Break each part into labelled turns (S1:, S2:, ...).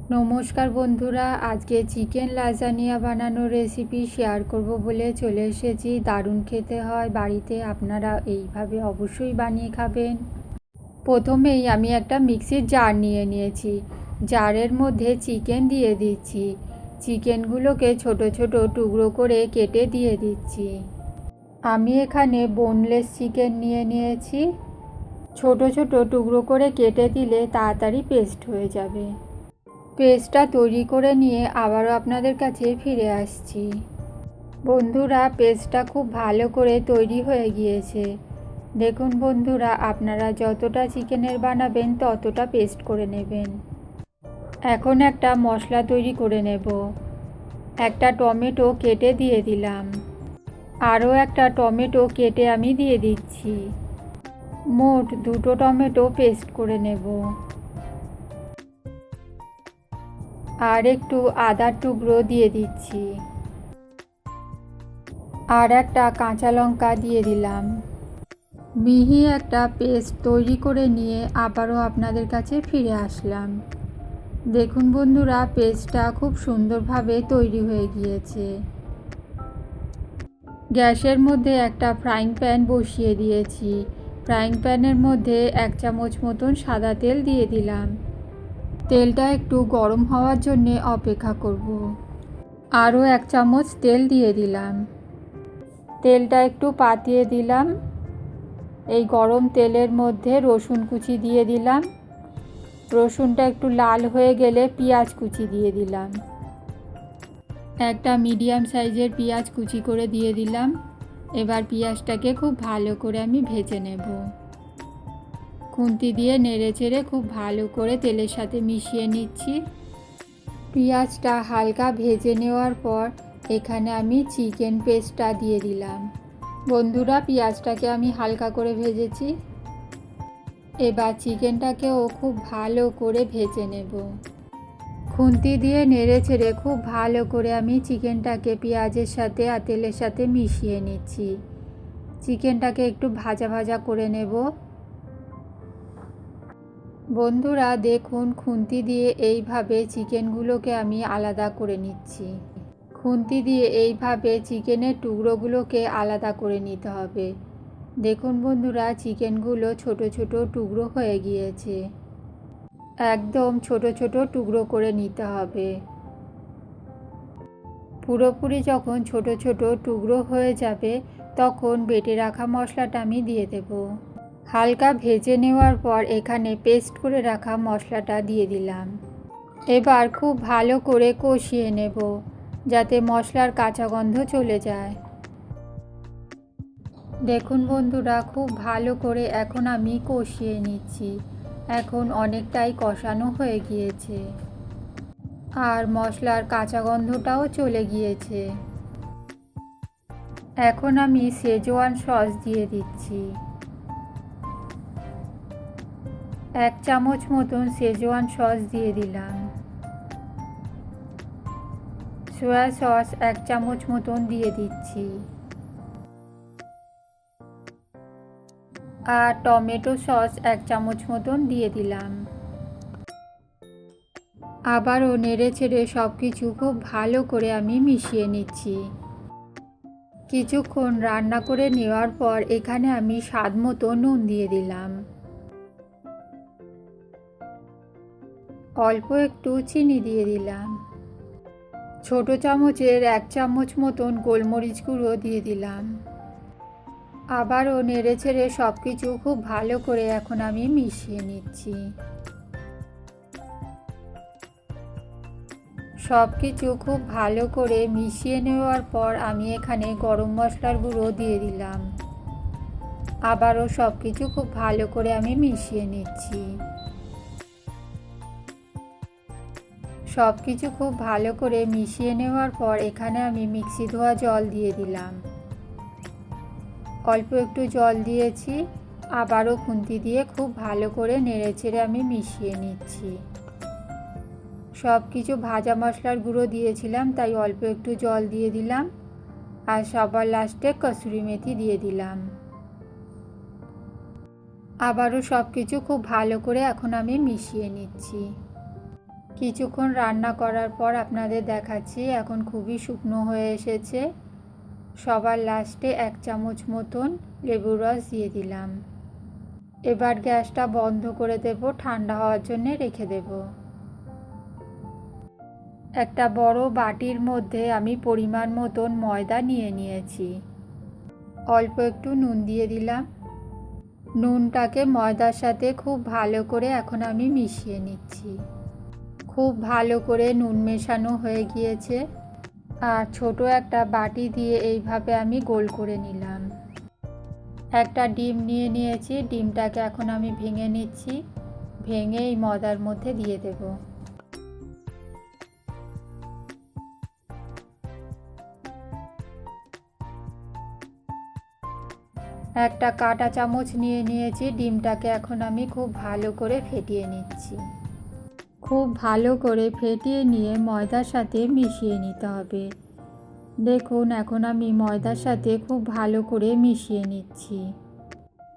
S1: নমস্কার বন্ধুরা, আজকে চিকেন লাজানিয়া বানানোর রেসিপি শেয়ার করব বলে চলে এসেছি। দারুণ খেতে হয়, বাড়িতে আপনারা এইভাবে অবশ্যই বানিয়ে খাবেন। প্রথমেই আমি একটা মিক্সির জার নিয়ে নিয়েছি। জারের মধ্যে চিকেন দিয়ে দিচ্ছি। চিকেনগুলোকে ছোট ছোট টুকরো করে কেটে দিয়ে দিচ্ছি। আমি এখানে বোনলেস চিকেন নিয়ে নিয়েছি। ছোট ছোট টুকরো করে কেটে দিলে তাড়াতাড়ি পেস্ট হয়ে যাবে। পেস্টটা তৈরি করে নিয়ে আবারও আপনাদের কাছে ফিরে আসছি। বন্ধুরা, পেস্টটা খুব ভালো করে তৈরি হয়ে গিয়েছে। দেখুন বন্ধুরা, আপনারা যতটা চিকেনের বানাবেন ততটা পেস্ট করে নেবেন। এখন একটা মশলা তৈরি করে নেব। একটা টমেটো কেটে দিয়ে দিলাম। আরও একটা টমেটো কেটে আমি দিয়ে দিচ্ছি। মোট 2টো টমেটো পেস্ট করে নেব। আর একটু আদার টুকরো দিয়ে দিচ্ছি। আর একটা কাঁচা লঙ্কা দিয়ে দিলাম। মিহি একটা পেস্ট তৈরি করে নিয়ে আবারও আপনাদের কাছে ফিরে আসলাম। দেখুন বন্ধুরা, পেস্টটা খুব সুন্দরভাবে তৈরি হয়ে গিয়েছে। গ্যাসের মধ্যে একটা ফ্রাইং প্যান বসিয়ে দিয়েছি। ফ্রাইং প্যানের মধ্যে 1 চামচ মতন সাদা তেল দিয়ে দিলাম। তেলটা একটু গরম হওয়ার জন্যে অপেক্ষা করব। আরও 1 চামচ তেল দিয়ে দিলাম। তেলটা একটু পাতিয়ে দিলাম। এই গরম তেলের মধ্যে রসুন কুচি দিয়ে দিলাম। রসুনটা একটু লাল হয়ে গেলে পেঁয়াজ কুচি দিয়ে দিলাম। একটা মিডিয়াম সাইজের পেঁয়াজ কুচি করে দিয়ে দিলাম। এবার পেঁয়াজটাকে খুব ভালো করে আমি ভেজে নেব। খুন্তি দিয়ে নেড়ে চেড়ে খুব ভালো করে তেলের সাথে মিশিয়ে নিচ্ছি। পেঁয়াজটা হালকা ভেজে নেওয়ার পর এখানে আমি চিকেন পেস্টটা দিয়ে দিলাম। বন্ধুরা, পেঁয়াজটাকে আমি হালকা করে ভেজেছি। এবার চিকেনটাকেও খুব ভালো করে ভেজে নেব। খুন্তি দিয়ে নেড়ে ছেড়ে খুব ভালো করে আমি চিকেনটাকে পেঁয়াজের সাথে আর তেলের সাথে মিশিয়ে নিচ্ছি। চিকেনটাকে একটু ভাজা ভাজা করে নেব। বন্ধুরা দেখুন, খুন্তি দিয়ে এইভাবে চিকেনগুলোকে আমি আলাদা করে নিচ্ছি। খুন্তি দিয়ে এইভাবে চিকেনের টুকরোগুলোকে আলাদা করে নিতে হবে। দেখুন বন্ধুরা, চিকেনগুলো ছোট ছোট টুকরো হয়ে গিয়েছে। একদম ছোট ছোট টুকরো করে নিতে হবে। পুরোপুরি যখন ছোট ছোট টুকরো হয়ে যাবে তখন বেটে রাখা মশলাটা আমি দিয়ে দেব। হালকা ভেজে নেওয়ার পর এখানে পেস্ট করে রাখা মশলাটা দিয়ে দিলাম। এবার খুব ভালো করে কষিয়ে নেব যাতে মশলার কাঁচা গন্ধ চলে যায়। দেখুন বন্ধুরা, খুব ভালো করে এখন আমি কষিয়ে নিচ্ছি। এখন অনেকটাই কষানো হয়ে গিয়েছে আর মশলার কাঁচা গন্ধটাও চলে গিয়েছে। এখন আমি শেজওয়ান সস দিয়ে দিচ্ছি। 1 চামচ মতন শেজওয়ান সস দিয়ে দিলাম। সয়া সস 1 চামচ মতন দিয়ে দিচ্ছি। আর টমেটো সস 1 চামচ মতন দিয়ে দিলাম। আবারও নেড়ে ছেড়ে সব কিছু খুব ভালো করে আমি মিশিয়ে নিচ্ছি। কিছুক্ষণ রান্না করে নেওয়ার পর এখানে আমি স্বাদ মতো নুন দিয়ে দিলাম। অল্প একটু চিনি দিয়ে দিলাম। ছোট চামচের 1 চামচ মতন গোলমরিচ গুঁড়ো দিয়ে দিলাম। আবারও নেড়ে ছেড়ে সব কিছু খুব ভালো করে এখন আমি মিশিয়ে নিচ্ছি। সব কিছু খুব ভালো করে মিশিয়ে নেওয়ার পর আমি এখানে গরম মশলার গুঁড়ো দিয়ে দিলাম। আবারও সব কিছু খুব ভালো করে আমি মিশিয়ে নিচ্ছি। সব কিছু খুব ভালো করে মিশিয়ে নেওয়ার পর এখানে আমি মিক্সি ধোয়া জল দিয়ে দিলাম। অল্প একটু জল দিয়েছি। আবারও খুন্তি দিয়ে খুব ভালো করে নেড়েচেড়ে আমি মিশিয়ে নিচ্ছি। সব কিছু ভাজা মশলার গুঁড়ো দিয়েছিলাম, তাই অল্প একটু জল দিয়ে দিলাম। আর সবার লাস্টে কসুরি মেথি দিয়ে দিলাম। আবারও সব কিছু খুব ভালো করে এখন আমি মিশিয়ে নিচ্ছি। কিছুক্ষণ রান্না করার পর আপনাদের দেখাচ্ছি এখন খুবই শুকনো হয়ে এসেছে। সবার লাস্টে 1 চামচ মতন লেবুর রস দিয়ে দিলাম। এবার গ্যাসটা বন্ধ করে দেব, ঠান্ডা হওয়ার জন্য রেখে দেব। একটা বড় বাটির মধ্যে আমি পরিমাণ মতন ময়দা নিয়ে নিয়েছি। অল্প একটু নুন দিয়ে দিলাম। নুনটাকে ময়দার সাথে খুব ভালো করে এখন আমি মিশিয়ে নিচ্ছি। খুব ভালো করে নুন মেশানো হয়ে গিয়েছে। আর ছোট একটা বাটি দিয়ে এইভাবে আমি গোল করে নিলাম। একটা ডিম নিয়ে নিয়েছি, ডিমটাকে এখন আমি ভেঙে নিচ্ছি। ভেঙে এই ময়দার মধ্যে দিয়ে দেব। একটা কাঁটা চামচ নিয়ে নিয়েছি, ডিমটাকে এখন আমি খুব ভালো করে ফেটিয়ে নিচ্ছি। খুব ভালো করে ফেটিয়ে নিয়ে ময়দার সাথে মিশিয়ে নিতে হবে। দেখুন এখন আমি ময়দার সাথে খুব ভালো করে মিশিয়ে নিচ্ছি।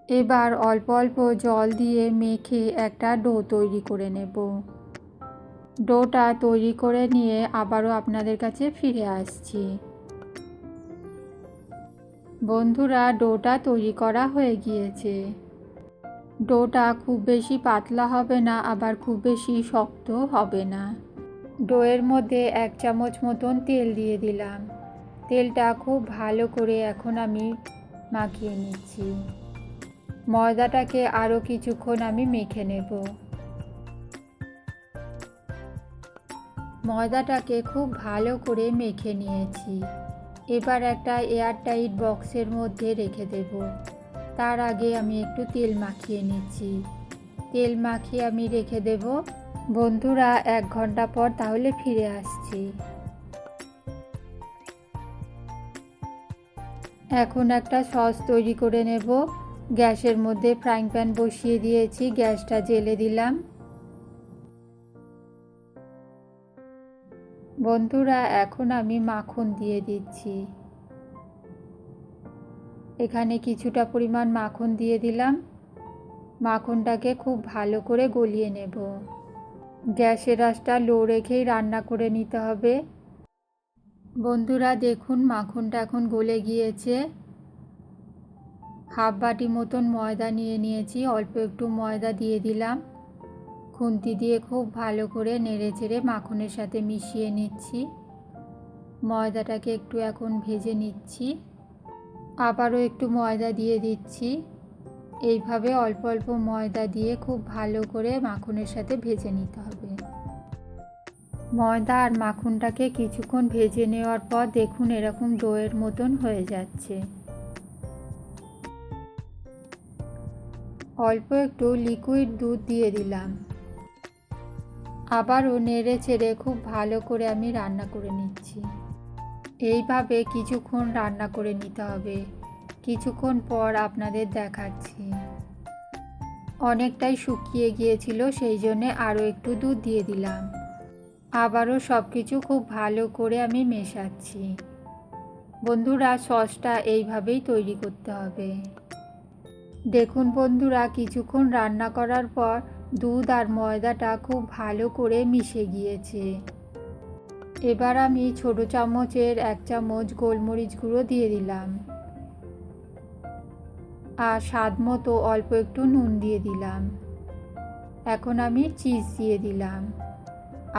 S1: এবার অল্প অল্প জল দিয়ে মেখে একটা ডো তৈরি করে নেব। ডোটা তৈরি করে নিয়ে আবারও আপনাদের কাছে ফিরে আসছি। বন্ধুরা, ডোটা তৈরি করা হয়ে গিয়েছে। ডোটা খুব বেশি পাতলা হবে না, আবার খুব বেশি শক্ত হবে না। ডোয়ের মধ্যে 1 চামচ মতন তেল দিয়ে দিলাম। তেলটা খুব ভালো করে এখন আমি মাখিয়ে নিচ্ছি। ময়দাটাকে আরও কিছুক্ষণ আমি মেখে নেব। ময়দাটাকে খুব ভালো করে মেখে নিয়েছি। এবার একটা এয়ারটাইট বক্সের মধ্যে রেখে দেব। তার আগে আমি একটু তেল মাখিয়ে নিচ্ছি। তেল মাখিয়ে আমি রেখে দেব। বন্ধুরা, 1 ঘন্টা পর তাহলে ফিরে আসছি। এখন একটা সস তৈরি করে নেব। গ্যাসের মধ্যে ফ্রাইং প্যান বসিয়ে দিয়েছি, গ্যাসটা জ্বেলে দিলাম। বন্ধুরা, এখন আমি মাখন দিয়ে দিচ্ছি। এখানে কিছুটা পরিমাণ মাখন দিয়ে দিলাম। মাখনটাকে খুব ভালো করে গলিয়ে নেব। গ্যাসের আঁচটা লো রেখেই রান্না করে নিতে হবে। বন্ধুরা দেখুন, মাখনটা এখন গলে গিয়েছে। হাফ বাটি মতন ময়দা নিয়ে নিয়েছি, অল্প একটু ময়দা দিয়ে দিলাম। খুন্তি দিয়ে খুব ভালো করে নেড়েচেড়ে মাখনের সাথে মিশিয়ে নিচ্ছি। ময়দাটাকে একটু এখন ভেজে নিচ্ছি। আবারও একটু ময়দা দিয়ে দিচ্ছি। এইভাবে অল্প অল্প ময়দা দিয়ে খুব ভালো করে মাখনের সাথে ভেজে নিতে হবে। ময়দা আর মাখনটাকে কিছুক্ষণ ভেজে নেওয়ার পর দেখুন এরকম ডোয়ের মতন হয়ে যাচ্ছে। অল্প একটু লিকুইড দুধ দিয়ে দিলাম। আবারও নেড়ে চেড়ে খুব ভালো করে আমি রান্না করে নিচ্ছি। এইভাবে কিছুক্ষণ রান্না করে নিতে হবে। কিছুক্ষণ পর আপনাদের দেখাচ্ছি। অনেকটাই শুকিয়ে গিয়েছিল, সেই জন্যে আরও একটু দুধ দিয়ে দিলাম। আবারও সব কিছু খুব ভালো করে আমি মেশাচ্ছি। বন্ধুরা, সসটা এইভাবেই তৈরি করতে হবে। দেখুন বন্ধুরা, কিছুক্ষণ রান্না করার পর দুধ আর ময়দাটা খুব ভালো করে মিশে গিয়েছে। এবার আমি ছোট চামচের 1 চামচ গোলমরিচ গুঁড়ো দিয়ে দিলাম। আর স্বাদ মতো অল্প একটু নুন দিয়ে দিলাম। এখন আমি চিজ দিয়ে দিলাম।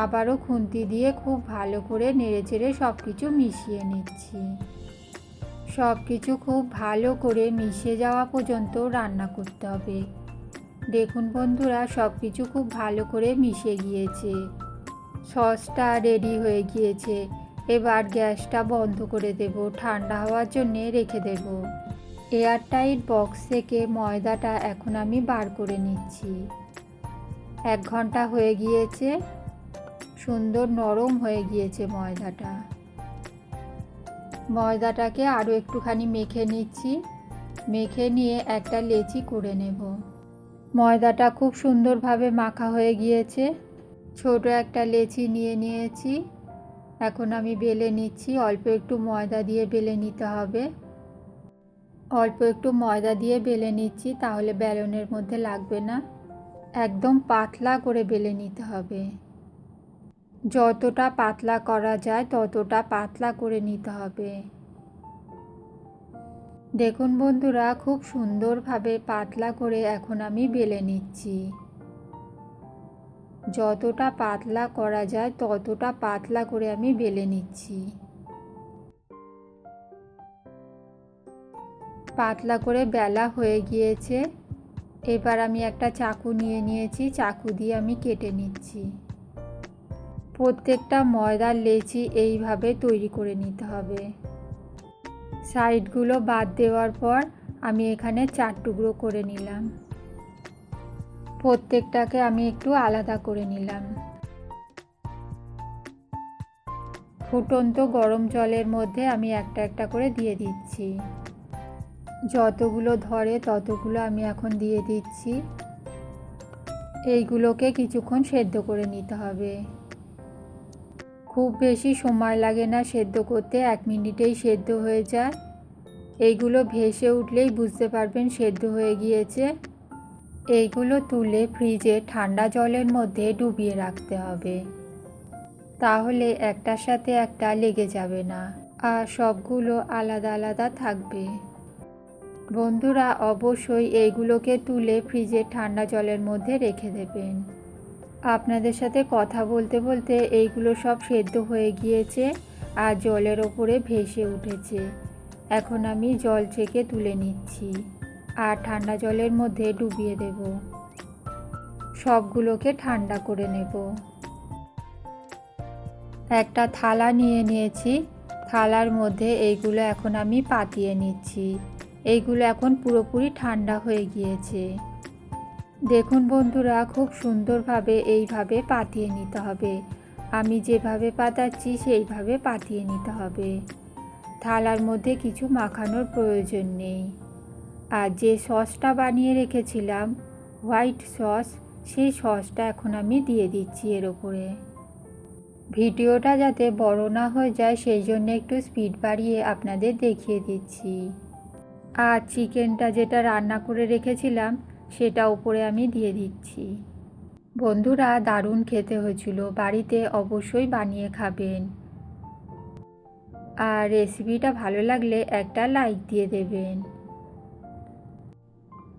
S1: আবারও খুন্তি দিয়ে খুব ভালো করে নেড়েচেড়ে সব কিছু মিশিয়ে নিচ্ছি। সব কিছু খুব ভালো করে মিশে যাওয়া পর্যন্ত রান্না করতে হবে। দেখুন বন্ধুরা, সব কিছু খুব ভালো করে মিশে গিয়েছে। সসটা রেডি হয়ে গিয়েছে। এবার গ্যাসটা বন্ধ করে দেব, ঠান্ডা হওয়ার জন্য রেখে দেব। এয়ারটাইট বক্স থেকে ময়দাটা এখন আমি বার করে নিচ্ছি। 1 ঘন্টা হয়ে গিয়েছে, সুন্দর নরম হয়ে গিয়েছে ময়দাটা। ময়দাটাকে আরও একটুখানি মেখে নিচ্ছি। মেখে নিয়ে একটা লেচি করে নেব। ময়দাটা খুব সুন্দরভাবে মাখা হয়ে গিয়েছে। ছোট একটা লেচি নিয়ে নিয়েছি। এখন আমি বেলে নিচ্ছি। অল্প একটু ময়দা দিয়ে বেলে নিতে হবে। অল্প একটু ময়দা দিয়ে বেলে নিচ্ছি, তাহলে বেলনের মধ্যে লাগবে না। একদম পাতলা করে বেলে নিতে হবে। যতটা পাতলা করা যায় ততটা পাতলা করে নিতে হবে। দেখুন বন্ধুরা, খুব সুন্দরভাবে পাতলা করে এখন আমি বেলে নিচ্ছি। যতটা পাতলা করা যায় ততটা পাতলা করে আমি বেলে নিচ্ছি। পাতলা করে বেলা হয়ে গিয়েছে। এবার আমি একটা চাকু নিয়ে নিয়েছি, চাকু দিয়ে আমি কেটে নিচ্ছি। প্রত্যেকটা ময়দার লেচি এইভাবে তৈরি করে নিতে হবে। সাইডগুলো বাদ দেওয়ার পর আমি এখানে 4 টুকরো করে নিলাম। প্রত্যেকটাকে আমি একটু আলাদা করে নিলাম। ফুটন্ত গরম জলের মধ্যে আমি একটা একটা করে দিয়ে দিচ্ছি। যতগুলো ধরে ততগুলো আমি এখন দিয়ে দিচ্ছি। এইগুলোকে কিছুক্ষণ সেদ্ধ করে নিতে হবে। খুব বেশি সময় লাগে না সেদ্ধ করতে, 1 মিনিটেই সেদ্ধ হয়ে যায়। এইগুলো ভেসে উঠলেই বুঝতে পারবেন সেদ্ধ হয়ে গিয়েছে। এইগুলো তুলে ফ্রিজে ঠান্ডা জলের মধ্যে ডুবিয়ে রাখতে হবে, তাহলে একটার সাথে একটা লেগে যাবে না আর সবগুলো আলাদা আলাদা থাকবে। বন্ধুরা, অবশ্যই এইগুলোকে তুলে ফ্রিজে ঠান্ডা জলের মধ্যে রেখে দেবেন। আপনাদের সাথে কথা বলতে বলতে এইগুলো সব সেদ্ধ হয়ে গিয়েছে আর জলের ওপরে ভেসে উঠেছে। এখন আমি জল ছেঁকে তুলে নিচ্ছি আর ঠান্ডা জলের মধ্যে ডুবিয়ে দেব। সবগুলোকে ঠান্ডা করে নেব। একটা থালা নিয়ে নিয়েছি, থালার মধ্যে এইগুলো এখন আমি পাতিয়ে নিচ্ছি। এইগুলো এখন পুরোপুরি ঠান্ডা হয়ে গিয়েছে। দেখুন বন্ধুরা, খুব সুন্দরভাবে এইভাবে পাতিয়ে নিতে হবে। আমি যেভাবে পাতাচ্ছি সেইভাবে পাতিয়ে নিতে হবে। থালার মধ্যে কিছু মাখানোর প্রয়োজন নেই। আর যে সসটা বানিয়ে রেখেছিলাম হোয়াইট সস, সেই সসটা এখন আমি দিয়ে দিচ্ছি এর ওপরে। ভিডিওটা যাতে বড় না হয়ে যায় সেই জন্য একটু স্পিড বাড়িয়ে আপনাদের দেখিয়ে দিচ্ছি। আর চিকেনটা যেটা রান্না করে রেখেছিলাম সেটা উপরে আমি দিয়ে দিচ্ছি। বন্ধুরা, দারুণ খেতে হয়েছিল, বাড়িতে অবশ্যই বানিয়ে খাবেন। আর রেসিপিটা ভালো লাগলে একটা লাইক দিয়ে দেবেন।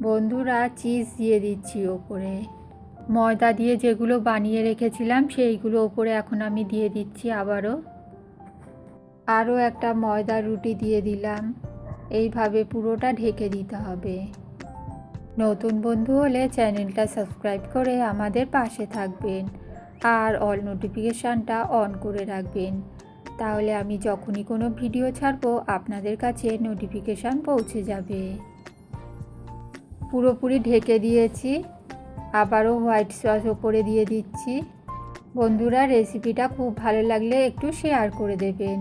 S1: বন্ধুরা, চিজ দিয়ে দিচ্ছি ওপরে। ময়দা দিয়ে যেগুলো বানিয়ে রেখেছিলাম সেইগুলো ওপরে এখন আমি দিয়ে দিচ্ছি আরও একটা ময়দার রুটি দিয়ে দিলাম। এইভাবে পুরোটা ঢেকে দিতে হবে। নতুন বন্ধু হলে চ্যানেলটা সাবস্ক্রাইব করে আমাদের পাশে থাকবেন আর অল নোটিফিকেশানটা অন করে রাখবেন, তাহলে আমি যখনই কোনো ভিডিও ছাড়বো আপনাদের কাছে নোটিফিকেশান পৌঁছে যাবে। পুরোপুরি ঢেকে দিয়েছি, আবারও হোয়াইট সস ওপরে দিয়ে দিচ্ছি। বন্ধুরা, রেসিপিটা খুব ভালো লাগলে একটু শেয়ার করে দেবেন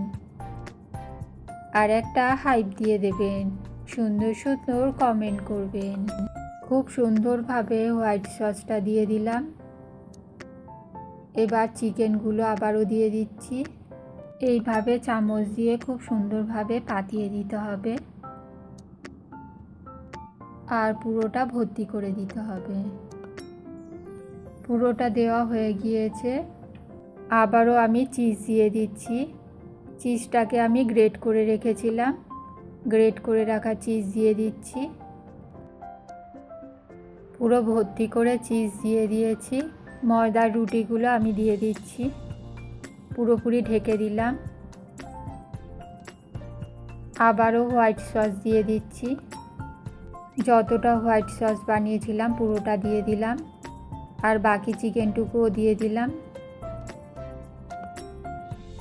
S1: আর একটা হাইপ দিয়ে দেবেন, সুন্দর সুন্দর কমেন্ট করবেন। খুব সুন্দরভাবে হোয়াইট সসটা দিয়ে দিলাম। এবার চিকেনগুলো আবারও দিয়ে দিচ্ছি। এইভাবে চামচ দিয়ে খুব সুন্দরভাবে পাতিয়ে দিতে হবে আর পুরোটা ভর্তি করে দিতে হবে। পুরোটা দেওয়া হয়ে গিয়েছে। আবারও আমি চিজ দিয়ে দিচ্ছি। চিজটাকে আমি গ্রেট করে রেখেছিলাম, গ্রেট করে রাখা চিজ দিয়ে দিচ্ছি। পুরো ভর্তি করে চিজ দিয়ে দিয়েছি। ময়দার রুটিগুলো আমি দিয়ে দিচ্ছি, পুরোপুরি ঢেকে দিলাম। আবারও হোয়াইট সস দিয়ে দিচ্ছি। যতটা হোয়াইট সস বানিয়েছিলাম পুরোটা দিয়ে দিলাম আর বাকি চিকেনটুকুও দিয়ে দিলাম।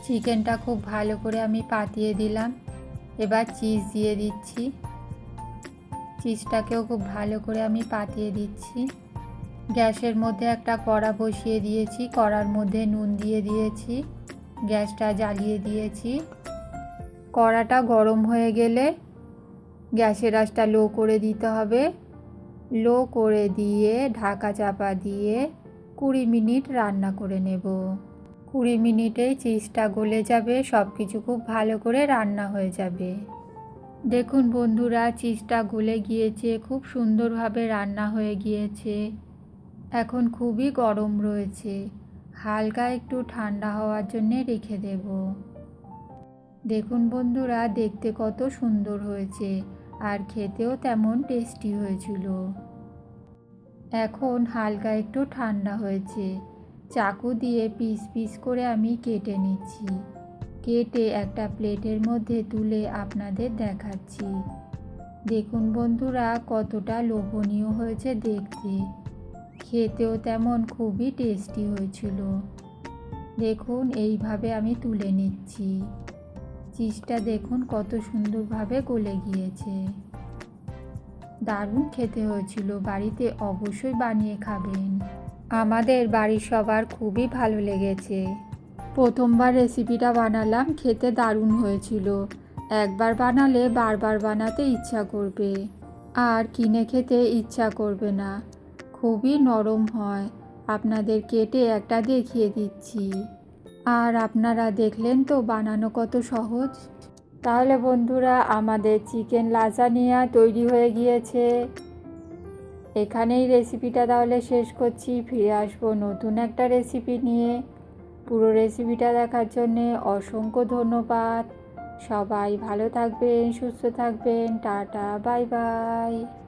S1: চিকেনটা খুব ভালো করে আমি পাতিয়ে দিলাম। এবার চিজ দিয়ে দিচ্ছি। চিজটাকেও খুব ভালো করে আমি পাতিয়ে দিচ্ছি। গ্যাসের মধ্যে একটা কড়া বসিয়ে দিয়েছি, কড়ার মধ্যে নুন দিয়ে দিয়েছি, গ্যাসটা জ্বালিয়ে দিয়েছি। কড়াটা গরম হয়ে গেলে গ্যাসের আঁচটা লো করে দিতে হবে। লো করে দিয়ে ঢাকা চাপা দিয়ে 20 মিনিট রান্না করে নেব। 20 মিনিটেই চিজটা গলে যাবে, সব কিছু খুব ভালো করে রান্না হয়ে যাবে। দেখুন বন্ধুরা, চিজটা গলে গিয়েছে, খুব সুন্দরভাবে রান্না হয়ে গিয়েছে। এখন খুবই গরম রয়েছে, হালকা একটু ঠান্ডা হওয়ার জন্যে রেখে দেব। দেখুন বন্ধুরা, দেখতে কত সুন্দর হয়েছে আর খেতেও তেমন টেস্টি হয়েছিল। এখন হালকা একটু ঠান্ডা হয়েছে, চাকু দিয়ে পিস পিস করে আমি কেটে নিচ্ছি। কেটে একটা প্লেটের মধ্যে তুলে আপনাদের দেখাচ্ছি। দেখুন বন্ধুরা, কতটা লোভনীয় হয়েছে দেখতে, খেতেও তেমন খুবই টেস্টি হয়েছিল। দেখুন এইভাবে আমি তুলে নিচ্ছি। চিজটা দেখুন কত সুন্দরভাবে গলে গিয়েছে। দারুণ খেতে হয়েছিল, বাড়িতে অবশ্যই বানিয়ে খাবেন। আমাদের বাড়ির সবার খুবই ভালো লেগেছে। প্রথমবার রেসিপিটা বানালাম, খেতে দারুণ হয়েছিল। একবার বানালে বারবার বানাতে ইচ্ছা করবে আর কিনে খেতে ইচ্ছা করবে না। খুবই নরম হয়। আপনাদের কেটে একটা দেখিয়ে দিচ্ছি। আর আপনারা দেখলেন তো বানানো কত সহজ। তাহলে বন্ধুরা, আমাদের চিকেন লাজানিয়া তৈরি হয়ে গিয়েছে। এখানেই রেসিপিটা তাহলে শেষ করছি। ফিরে আসবো নতুন একটা রেসিপি নিয়ে। পুরো রেসিপিটা দেখার জন্যে অসংখ্য ধন্যবাদ। সবাই ভালো থাকবেন, সুস্থ থাকবেন। Tata, bye bye.